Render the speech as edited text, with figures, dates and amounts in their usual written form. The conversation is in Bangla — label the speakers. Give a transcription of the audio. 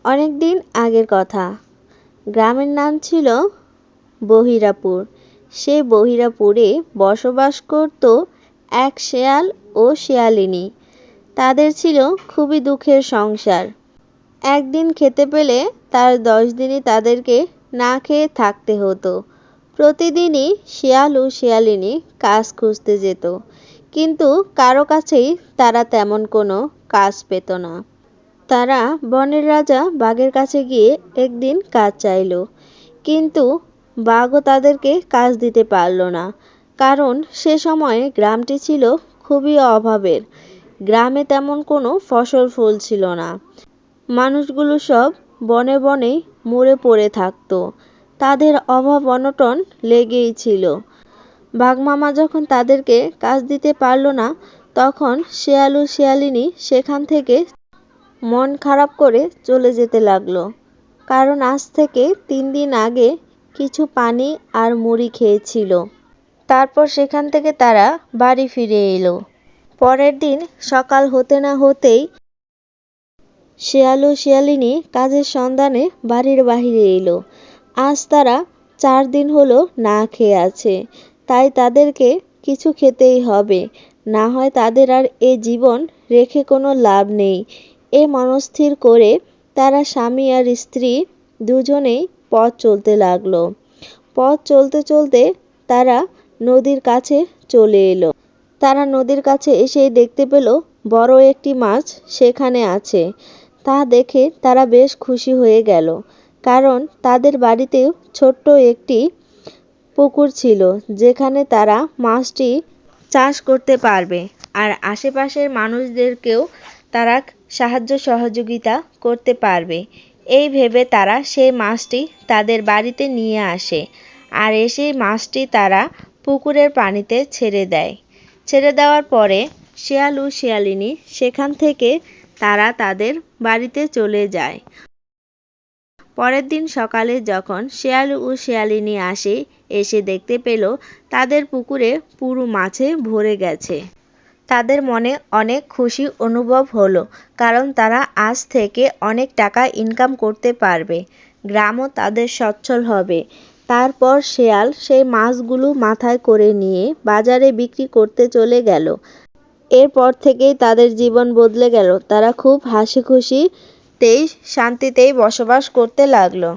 Speaker 1: অনেকদিন আগের কথা। গ্রামের নাম ছিল বহিরাপুর। সেই বহিরাপুরে বসবাস করত এক শেয়াল ও শেয়ালিনী। তাদের ছিল খুবই দুঃখের সংসার। একদিন খেতে পেলে তার 10 দিনই তাদেরকে না খেয়ে থাকতে হতো। প্রতিদিনই শেয়াল ও শেয়ালিনী কাজ খুঁজতে যেত, কিন্তু কারো কাছেই তারা তেমন কোনো কাজ পেত না। তারা বনের রাজা বাঘের কাছে গিয়ে একদিন কাজ চাইল, কিন্তু বাঘও তাদেরকে কাজ দিতে পারল না, কারণ সে সময়ে গ্রামটি ছিল খুবই অভাবের। গ্রামে তেমন কোনো ফসল ফলছিল না। মানুষগুলো সব বনে বনে মরে পড়ে থাকতো। তাদের অভাব অনটন লেগেই ছিল। বাঘ মামা যখন তাদেরকে কাজ দিতে পারল না, তখন শেয়াল ও শেয়ালিনী সেখান থেকে মন খারাপ করে চলে যেতে লাগলো, কারণ আজ থেকে 3 দিন আগে কিছু পানি আর মুড়ি খেয়েছিল। তারপর সেখান থেকে তারা বাড়ি ফিরে এলো। পরের দিন সকাল হতে না হতেই শেয়াল ও শেয়ালিনী কাজের সন্ধানে বাড়ির বাহিরে এলো। আজ তারা 4 দিন হলো না খেয়ে আছে, তাই তাদেরকে কিছু খেতেই হবে, না হয় তাদের আর এ জীবন রেখে কোনো লাভ নেই। এ মনস্থির করে তারা স্বামী আর স্ত্রী দুজনেই পথ চলতে লাগলো। পথ চলতে চলতে তারা নদীর কাছে চলে এলো। তারা নদীর কাছে এসেই দেখতে পেল বড় একটি মাছ সেখানে আছে। তা দেখে তারা বেশ খুশি হয়ে গেল, কারণ তাদের বাড়িতেও ছোট্ট একটি পুকুর ছিল, যেখানে তারা মাছটি চাষ করতে পারবে, আর আশেপাশের মানুষদেরকেও তারা সাহায্য সহযোগিতা করতে পারবে। এই ভেবে তারা সেই মাছটি তাদের বাড়িতে নিয়ে আসে, আর সেই মাছটি তারা পুকুরের পানিতে ছেড়ে দেয়। ছেড়ে দেওয়ার পরে শেয়াল ও শেয়ালিনী সেখান থেকে তারা তাদের বাড়িতে চলে যায়। পরের দিন সকালে যখন শেয়াল ও শেয়ালিনী এসে দেখতে পেল তাদের পুকুরে পুরো মাছে ভরে গেছে। তাদের মনে অনেক খুশি অনুভব হলো, কারণ তারা আজ থেকে অনেক টাকা ইনকাম করতে পারবে, গ্রামও তাদের সচ্ছল হবে। তারপর শেয়াল সেই মাছগুলো মাথায় করে নিয়ে বাজারে বিক্রি করতে চলে গেল। এরপর থেকেই তাদের জীবন বদলে গেল। তারা খুব হাসি খুশিতেই শান্তিতেই বসবাস করতে লাগলো।